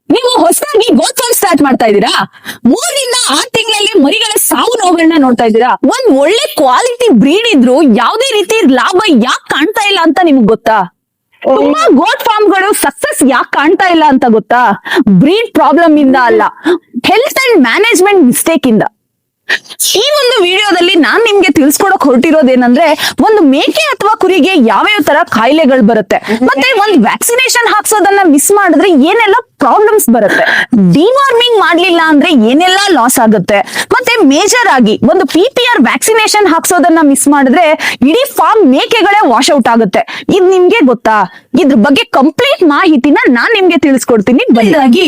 ನೀವು ಹೊಸದಾಗಿ ಗೋತ್ form start ಮಾಡ್ತಾ ಇದ್ದೀರಾ? 3 ರಿಂದ 6 ತಿಂಗಳಲ್ಲಿ ಮರಿಗಳ ಸಾವು ನೋವುಗಳನ್ನ ನೋಡ್ತಾ ಇದ್ದೀರಾ? ಒಂದ್ ಒಳ್ಳೆ ಕ್ವಾಲಿಟಿ ಬ್ರೀಡ್ ಇದ್ರು ಯಾವುದೇ ರೀತಿ ಲಾಭ ಯಾಕೆ ಕಾಣ್ತಾ ಇಲ್ಲ ಅಂತ ನಿಮ್ಗೆ ಗೊತ್ತಾ? ತುಂಬಾ ಗೋಟ್ ಫಾರ್ಮ್ ಗಳು ಸಕ್ಸಸ್ ಯಾಕೆ ಕಾಣ್ತಾ ಇಲ್ಲ ಅಂತ ಗೊತ್ತಾ? ಬ್ರೀಡ್ ಪ್ರಾಬ್ಲಮ್ ಇಂದ ಅಲ್ಲ, ಹೆಲ್ತ್ ಅಂಡ್ ಮ್ಯಾನೇಜ್ಮೆಂಟ್ ಮಿಸ್ಟೇಕ್ ಇಂದ. ಈ ಒಂದು ವಿಡಿಯೋದಲ್ಲಿ ನಾನ್ ನಿಮ್ಗೆ ತಿಳಿಸ್ಕೊಡಕ್ ಹೊರಟಿರೋದೇನಂದ್ರೆ, ಒಂದು ಮೇಕೆ ಅಥವಾ ಕುರಿಗೆ ಯಾವ್ಯಾವ ತರ ಕಾಯಿಲೆಗಳು ಬರುತ್ತೆ, ಮತ್ತೆ ಒಂದು ವ್ಯಾಕ್ಸಿನೇಷನ್ ಹಾಕ್ಸೋದನ್ನ ಮಿಸ್ ಮಾಡಿದ್ರೆ ಏನೆಲ್ಲ ಪ್ರಾಬ್ಲಮ್ಸ್ ಬರುತ್ತೆ, ಡಿವಾರ್ಮಿಂಗ್ ಮಾಡ್ಲಿಲ್ಲ ಅಂದ್ರೆ ಏನೆಲ್ಲ ಲಾಸ್ ಆಗುತ್ತೆ, ಮತ್ತೆ ಮೇಜರ್ ಆಗಿ ಒಂದು PPR ವ್ಯಾಕ್ಸಿನೇಷನ್ ಹಾಕ್ಸೋದನ್ನ ಮಿಸ್ ಮಾಡಿದ್ರೆ ಇಡೀ ಫಾರ್ಮ್ ಮೇಕೆಗಳೇ ವಾಶ್ ಔಟ್ ಆಗುತ್ತೆ. ಇದ್ ನಿಮ್ಗೆ ಗೊತ್ತಾ? ಇದ್ರ ಬಗ್ಗೆ ಕಂಪ್ಲೀಟ್ ಮಾಹಿತಿನ ನಾನ್ ನಿಮ್ಗೆ ತಿಳಿಸ್ಕೊಡ್ತೀನಿ. ಬದಲಾಗಿ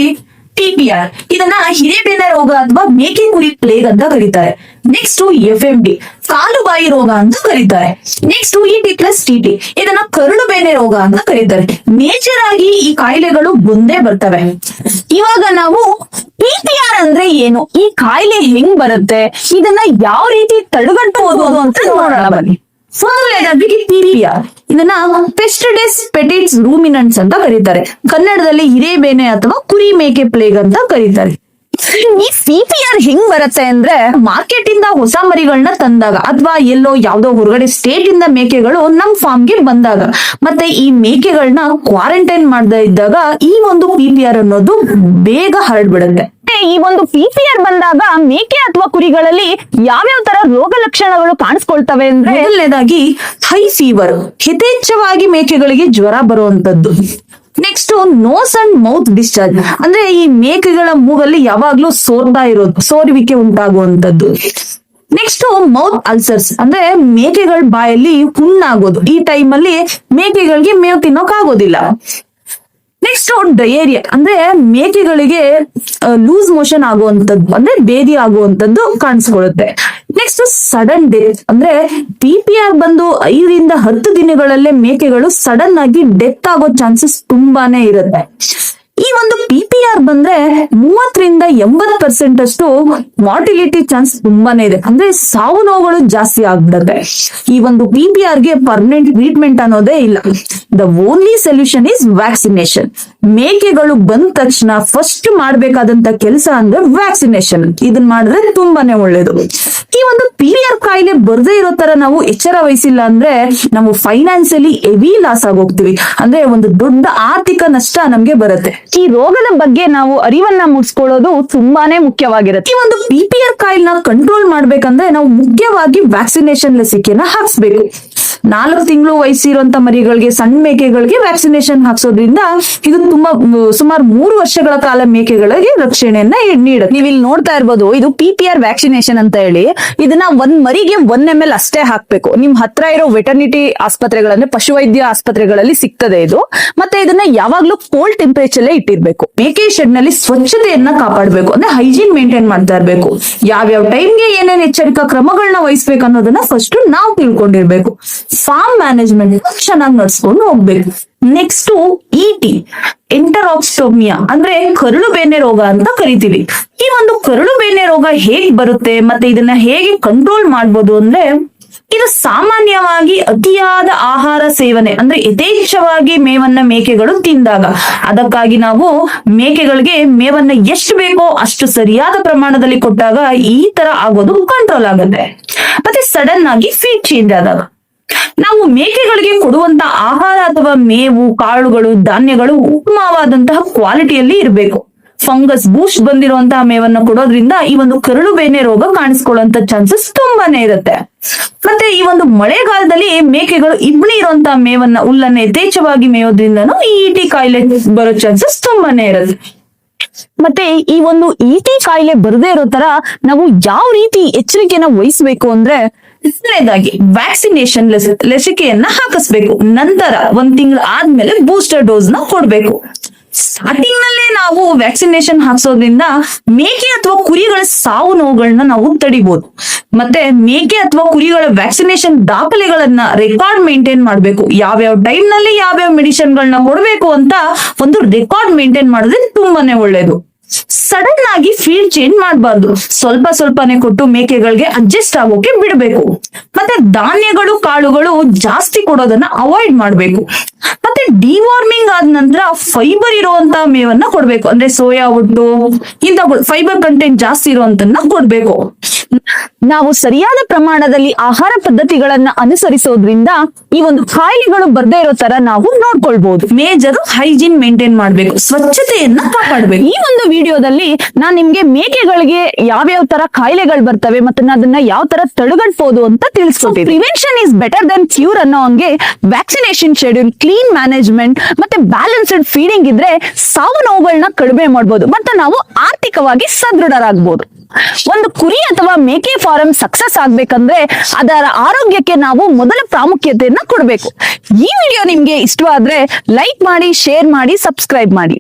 PPR ಇದನ್ನ ಹಿರೇಬೇನೆ ರೋಗ ಅಥವಾ ಮೇಕೆ ಕುರಿ ಪ್ಲೇಗ್ ಅಂತ ಕರೀತಾರೆ. ನೆಕ್ಸ್ಟ್ FMD ಕಾಲು ಬಾಯಿ ರೋಗ ಅಂತ ಕರೀತಾರೆ. ನೆಕ್ಸ್ಟ್ ET+TT ಇದನ್ನ ಕರಳು ಬೇನೆ ರೋಗ ಅಂತ ಕರೀತಾರೆ. ಮೇಜರ್ ಆಗಿ ಈ ಕಾಯಿಲೆಗಳು ಬಂದೇ ಬರ್ತವೆ. ಇವಾಗ ನಾವು PPR ಅಂದ್ರೆ ಏನು, ಈ ಕಾಯಿಲೆ ಹೆಂಗ್ ಬರುತ್ತೆ, ಇದನ್ನ ಯಾವ ರೀತಿ ತಡೆಗಟ್ಟಬಹುದು ಅಂತ ನೋಡೋಣ ಬನ್ನಿ. ಮೊದಲನೇದಾಗಿ PPR ಇದನ್ನ ಪೆಸ್ಟಿಡಿಸ್ ಪೆಟಿಟ್ಸ್ ರೂಮಿನೆಂಟ್ಸ್ ಅಂತ ಕರೀತಾರೆ. ಕನ್ನಡದಲ್ಲಿ ಹಿರೇಬೇನೆ ಅಥವಾ ಕುರಿ ಮೇಕೆ ಪ್ಲೇಗ್ ಅಂತ ಕರೀತಾರೆ. ಈ PPR ಹೆಂಗ್ ಬರುತ್ತೆ ಅಂದ್ರೆ, ಮಾರ್ಕೆಟ್ ಇಂದ ಹೊಸ ಮರಿಗಳನ್ನ ತಂದಾಗ ಅಥವಾ ಎಲ್ಲೋ ಯಾವ್ದೋ ಹೊರಗಡೆ ಸ್ಟೇಟ್ ಇಂದ ಮೇಕೆಗಳು ನಮ್ ಫಾರ್ಮ್ ಗೆ ಬಂದಾಗ, ಮತ್ತೆ ಈ ಮೇಕೆಗಳನ್ನ ಕ್ವಾರಂಟೈನ್ ಮಾಡದೇ ಇದ್ದಾಗ ಈ ಒಂದು PPR ಅನ್ನೋದು ಬೇಗ ಹರಡ್ಬಿಡುತ್ತೆ. ಈ ಒಂದು PPR ಬಂದಾಗ ಮೇಕೆ ಅಥವಾ ಕುರಿಗಳಲ್ಲಿ ಯಾವ್ಯಾವ ತರ ರೋಗ ಲಕ್ಷಣಗಳು ಕಾಣಿಸ್ಕೊಳ್ತವೆ ಅಂದ್ರೆ, ಮೊದಲನೇದಾಗಿ ಹೈ ಫೀವರ್, ಯಥೇಚ್ಛವಾಗಿ ಮೇಕೆಗಳಿಗೆ ಜ್ವರ ಬರುವಂತದ್ದು. Next nose and mouth discharge ಅಂದ್ರೆ ಈ ಮೇಕೆಗಳ ಮೂಗಲ್ಲಿ ಯಾವಾಗ್ಲೂ ಸೋರುವಿಕೆ ಉಂಟಾಗುವಂತದ್ದು. ನೆಕ್ಸ್ಟ್ ಮೌತ್ ಅಲ್ಸರ್ಸ್ ಅಂದ್ರೆ ಮೇಕೆಗಳ ಬಾಯಲ್ಲಿ ಹುಣ್ಣಾಗೋದು. ಈ ಟೈಮ್ ಅಲ್ಲಿ ಮೇಕೆಗಳಿಗೆ ಮೇವು ತಿನ್ನೋಕ್ ಆಗೋದಿಲ್ಲ. ನೆಕ್ಸ್ಟ್ ಡಯೇರಿಯಾ ಅಂದ್ರೆ ಮೇಕೆಗಳಿಗೆ ಲೂಸ್ ಮೋಷನ್ ಆಗುವಂತದ್ದು, ಅಂದ್ರೆ ಬೇದಿ ಆಗುವಂತದ್ದು ಕಾಣಿಸ್ಕೊಳ್ಳುತ್ತೆ. ನೆಕ್ಸ್ಟ್ ಸಡನ್ ಡೆತ್ ಅಂದ್ರೆ PPR ಬಂದು 5 ರಿಂದ 10 ದಿನಗಳಲ್ಲೇ ಮೇಕೆಗಳು ಸಡನ್ ಆಗಿ ಡೆತ್ ಆಗೋ ಚಾನ್ಸಸ್ ತುಂಬಾನೇ ಇರುತ್ತೆ. ಈ ಒಂದು PPR ಬಂದ್ರೆ 30 ರಿಂದ 80% ಅಷ್ಟು ಮಾರ್ಟಿಲಿಟಿ ಚಾನ್ಸ್ ತುಂಬಾನೇ ಇದೆ, ಅಂದ್ರೆ ಸಾವು ನೋವುಗಳು ಜಾಸ್ತಿ ಆಗ್ಬಿಡುತ್ತೆ. ಈ ಒಂದು PPR ಗೆ ಪರ್ಮನೆಂಟ್ ಟ್ರೀಟ್ಮೆಂಟ್ ಅನ್ನೋದೇ ಇಲ್ಲ. The only solution is vaccination. ಮೇಕೆಗಳು ಬಂದ ತಕ್ಷಣ ಫಸ್ಟ್ ಮಾಡ್ಬೇಕಾದಂತ ಕೆಲಸ ಅಂದ್ರೆ ವ್ಯಾಕ್ಸಿನೇಷನ್. ಇದನ್ನ ಮಾಡಿದ್ರೆ ತುಂಬಾನೇ ಒಳ್ಳೇದು. ಈ ಒಂದು PPR ಕಾಯಿಲೆ ಬರ್ದೇ ಇರೋ ತರ ನಾವು ಎಚ್ಚರ ವಹಿಸಿಲ್ಲ ಅಂದ್ರೆ ನಾವು ಫೈನಾನ್ಸಿಯಲಿ ಹೆವಿ ಲಾಸ್ ಆಗೋಗ್ತೀವಿ, ಅಂದ್ರೆ ಒಂದು ದೊಡ್ಡ ಆರ್ಥಿಕ ನಷ್ಟ ನಮ್ಗೆ ಬರುತ್ತೆ. ಈ ರೋಗದ ಬಗ್ಗೆ ನಾವು ಅರಿವನ್ನ ಮೂಡಿಸ್ಕೊಳ್ಳೋದು ತುಂಬಾನೇ ಮುಖ್ಯವಾಗಿರುತ್ತೆ. ಈ ಒಂದು PPR ಕಾಯಿಲೆನ ಕಂಟ್ರೋಲ್ ಮಾಡ್ಬೇಕಂದ್ರೆ ನಾವು ಮುಖ್ಯವಾಗಿ ವ್ಯಾಕ್ಸಿನೇಷನ್ ಲಸಿಕೆನ ಹಾಕ್ಸ್ಬೇಕು. 4 ತಿಂಗಳು ವಯಸ್ಸಿರುವಂತ ಮರಿಗಳಿಗೆ, ಸಣ್ಣ ಮೇಕೆಗಳಿಗೆ ವ್ಯಾಕ್ಸಿನೇಷನ್ ಹಾಕ್ಸೋದ್ರಿಂದ ಇದು ತುಂಬಾ ಸುಮಾರು 3 ವರ್ಷಗಳ ಕಾಲ ಮೇಕೆಗಳಿಗೆ ರಕ್ಷಣೆಯನ್ನ ನೀಡುತ್ತೆ. ನೀವು ಇಲ್ಲಿ ನೋಡ್ತಾ ಇರ್ಬೋದು, ಇದು PPR ವ್ಯಾಕ್ಸಿನೇಷನ್ ಅಂತ ಹೇಳಿ, ಇದನ್ನ ಒಂದ್ ಮರಿಗೆ 1 ml ಅಷ್ಟೇ ಹಾಕ್ಬೇಕು. ನಿಮ್ ಹತ್ರ ಇರೋ ವೆಟರ್ನಿಟಿ ಆಸ್ಪತ್ರೆಗಳಂದ್ರೆ ಪಶುವೈದ್ಯ ಆಸ್ಪತ್ರೆಗಳಲ್ಲಿ ಸಿಗ್ತದೆ ಇದು. ಮತ್ತೆ ಇದನ್ನ ಯಾವಾಗ್ಲೂ ಕೋಲ್ಡ್ ಟೆಂಪರೇಚರ್ ಇಟ್ಟಿರ್ಬೇಕು. ಮೇಕೆ ಶೆಡ್ ನಲ್ಲಿ ಸ್ವಚ್ಛತೆಯನ್ನ ಕಾಪಾಡಬೇಕು, ಅಂದ್ರೆ ಹೈಜೀನ್ ಮೇಂಟೈನ್ ಮಾಡ್ತಾ ಇರ್ಬೇಕು. ಯಾವ್ಯಾವ ಟೈಮ್ಗೆ ಏನೇನ್ ಎಚ್ಚರಿಕಾ ಕ್ರಮಗಳನ್ನ ವಹಿಸ್ಬೇಕು ಅನ್ನೋದನ್ನ ಫಸ್ಟ್ ನಾವು ತಿಳ್ಕೊಂಡಿರ್ಬೇಕು. ಫಾರ್ಮ್ ಮ್ಯಾನೇಜ್ಮೆಂಟ್ ಚೆನ್ನಾಗಿ ನಡ್ಸ್ಕೊಂಡು ಹೋಗ್ಬೇಕು. ನೆಕ್ಸ್ಟ್ ET ಎಂಟರಾಕ್ಸ್ಟೋಮಿಯಾ ಅಂದ್ರೆ ಕರಳು ಬೇನೆ ರೋಗ ಅಂತ ಕರಿತೀವಿ. ಈ ಒಂದು ಕರಳು ಬೇನೆ ರೋಗ ಹೇಗ್ ಬರುತ್ತೆ ಮತ್ತೆ ಇದನ್ನ ಹೇಗೆ ಕಂಟ್ರೋಲ್ ಮಾಡ್ಬೋದು ಅಂದ್ರೆ, ಇದು ಸಾಮಾನ್ಯವಾಗಿ ಅತಿಯಾದ ಆಹಾರ ಸೇವನೆ, ಅಂದ್ರೆ ಯಥೇಚ್ಛವಾಗಿ ಮೇವನ್ನ ಮೇಕೆಗಳು ತಿಂದಾಗ. ಅದಕ್ಕಾಗಿ ನಾವು ಮೇಕೆಗಳಿಗೆ ಮೇವನ್ನ ಎಷ್ಟು ಬೇಕೋ ಅಷ್ಟು ಸರಿಯಾದ ಪ್ರಮಾಣದಲ್ಲಿ ಕೊಟ್ಟಾಗ ಈ ತರ ಆಗೋದು ಕಂಟ್ರೋಲ್ ಆಗುತ್ತೆ. ಮತ್ತೆ ಸಡನ್ ಆಗಿ ಫೀಡ್ ಚೇಂಜ್ ಆದಾಗ ನಾವು ಮೇಕೆಗಳಿಗೆ ಕೊಡುವಂತ ಆಹಾರ ಅಥವಾ ಮೇವು, ಕಾಳುಗಳು, ಧಾನ್ಯಗಳು ಉತ್ತಮವಾದಂತಹ ಕ್ವಾಲಿಟಿಯಲ್ಲಿ ಇರಬೇಕು. ಫಂಗಸ್ ಬೂಸ್ಟ್ ಬಂದಿರುವಂತಹ ಮೇವನ್ನ ಕೊಡೋದ್ರಿಂದ ಈ ಒಂದು ಕರಳು ಬೇನೆ ರೋಗ ಕಾಣಿಸ್ಕೊಳ್ಳುವಂತ ಚಾನ್ಸಸ್ ತುಂಬಾನೇ ಇರುತ್ತೆ. ಮತ್ತೆ ಈ ಒಂದು ಮಳೆಗಾಲದಲ್ಲಿ ಮೇಕೆಗಳು ಇಬ್ಳಿ ಇರುವಂತಹ ಮೇವನ್ನ, ಹುಲ್ಲನ್ನ ಯಥೇಚ್ಛವಾಗಿ ಮೇಯೋದ್ರಿಂದನೂ ಈ ET ಕಾಯಿಲೆ ಬರೋ ಚಾನ್ಸಸ್ ತುಂಬಾನೇ ಇರುತ್ತೆ. ಮತ್ತೆ ಈ ಒಂದು ET ಕಾಯಿಲೆ ಬರದೇ ಇರೋ ತರ ನಾವು ಯಾವ ರೀತಿ ಎಚ್ಚರಿಕೆನ ವಹಿಸ್ಬೇಕು ಅಂದ್ರೆ, ಮೊದಲನೇದಾಗಿ ವ್ಯಾಕ್ಸಿನೇಷನ್ ಲಸಿಕೆಯನ್ನ ಹಾಕಿಸ್ಬೇಕು. ನಂತರ 1 ತಿಂಗಳು ಆದ್ಮೇಲೆ ಬೂಸ್ಟರ್ ಡೋಸ್ ನ ಕೊಡ್ಬೇಕು. ಸ್ಟಾರ್ಟಿಂಗ್ ನಲ್ಲೇ ನಾವು ವ್ಯಾಕ್ಸಿನೇಷನ್ ಹಾಕ್ಸೋದ್ರಿಂದ ಮೇಕೆ ಅಥವಾ ಕುರಿಗಳ ಸಾವು ನೋವುಗಳನ್ನ ನಾವು ತಡಿಬಹುದು. ಮತ್ತೆ ಮೇಕೆ ಅಥವಾ ಕುರಿಗಳ ವ್ಯಾಕ್ಸಿನೇಷನ್ ದಾಖಲೆಗಳನ್ನ ರೆಕಾರ್ಡ್ ಮೇಂಟೈನ್ ಮಾಡ್ಬೇಕು. ಯಾವ್ಯಾವ ಟೈಮ್ ನಲ್ಲಿ ಯಾವ್ಯಾವ ಮೆಡಿಸಿನ್ ಗಳನ್ನ ಕೊಡ್ಬೇಕು ಅಂತ ಒಂದು ರೆಕಾರ್ಡ್ ಮೇಂಟೈನ್ ಮಾಡಿದ್ರೆ ತುಂಬಾನೇ ಒಳ್ಳೇದು. ಸಡನ್ ಆಗಿ ಫೀಡ್ ಚೇಂಜ್ ಮಾಡಬಾರ್ದು. ಸ್ವಲ್ಪ ಸ್ವಲ್ಪನೇ ಕೊಟ್ಟು ಮೇಕೆಗಳಿಗೆ ಅಡ್ಜಸ್ಟ್ ಆಗೋಕೆ ಬಿಡಬೇಕು. ಮತ್ತೆ ಧಾನ್ಯಗಳು ಕಾಳುಗಳು ಜಾಸ್ತಿ ಕೊಡೋದನ್ನ ಅವಾಯ್ಡ್ ಮಾಡಬೇಕು. ಮತ್ತೆ ಡಿವಾರ್ಮಿಂಗ್ ಆದ ನಂತರ ಫೈಬರ್ ಇರುವಂತಹ ಮೇವನ್ನ ಕೊಡ್ಬೇಕು. ಅಂದ್ರೆ ಸೋಯಾ ಒಟ್ಟು ಇಂಥ ಫೈಬರ್ ಕಂಟೆಂಟ್ ಜಾಸ್ತಿ ಇರುವಂತನ್ನ ಕೊಡ್ಬೇಕು. ನಾವು ಸರಿಯಾದ ಪ್ರಮಾಣದಲ್ಲಿ ಆಹಾರ ಪದ್ಧತಿಗಳನ್ನ ಅನುಸರಿಸೋದ್ರಿಂದ ಈ ಒಂದು ಕಾಯಿಲೆಗಳು ಬರ್ದೇ ಇರೋ ತರ ನಾವು ನೋಡ್ಕೊಳ್ಬಹುದು. ಮೇಜರ್ ಹೈಜೀನ್ ಮೇಂಟೈನ್ ಮಾಡ್ಬೇಕು, ಸ್ವಚ್ಛತೆಯನ್ನ ಕಾಪಾಡ್ಬೇಕು. ಈ ಒಂದು ವಿಡಿಯೋದಲ್ಲಿ ನಾನ್ ನಿಮ್ಗೆ ಮೇಕೆಗಳಿಗೆ ಯಾವ್ಯಾವ ತರ ಕಾಯಿಲೆಗಳು ಬರ್ತವೆ ಮತ್ತೆ ಅದನ್ನ ಯಾವ ತರ ತಡೆಗಟ್ಟಬಹುದು ಅಂತ ತಿಳಿಸ್ಕೊಟ್ಟಿದ್ದೀನಿ. Prevention is better than cure ಅನ್ನೋ ಹಂಗೆ ವ್ಯಾಕ್ಸಿನೇಷನ್ ಶೆಡ್ಯೂಲ್, ಕ್ಲೀನ್ ಮ್ಯಾನೇಜ್ಮೆಂಟ್ ಮತ್ತೆ ಬ್ಯಾಲೆನ್ಸ್ಡ್ ಫೀಡಿಂಗ್ ಇದ್ರೆ ಸಾವು ನೋವುಗಳನ್ನ ಕಡಿಮೆ ಮಾಡಬಹುದು ಮತ್ತೆ ನಾವು ಆರ್ಥಿಕವಾಗಿ ಸದೃಢರಾಗಬಹುದು. ಒಂದು ಕುರಿ ಅಥವಾ ಮೇಕೆ ಫಾರಂ ಸಕ್ಸಸ್ ಆಗ್ಬೇಕಂದ್ರೆ ಅದರ ಆರೋಗ್ಯಕ್ಕೆ ನಾವು ಮೊದಲ ಪ್ರಾಮುಖ್ಯತೆಯನ್ನ ಕೊಡಬೇಕು. ಈ ವಿಡಿಯೋ ನಿಮ್ಗೆ ಇಷ್ಟವಾದ್ರೆ ಲೈಕ್ ಮಾಡಿ, ಶೇರ್ ಮಾಡಿ, ಸಬ್ಸ್ಕ್ರೈಬ್ ಮಾಡಿ.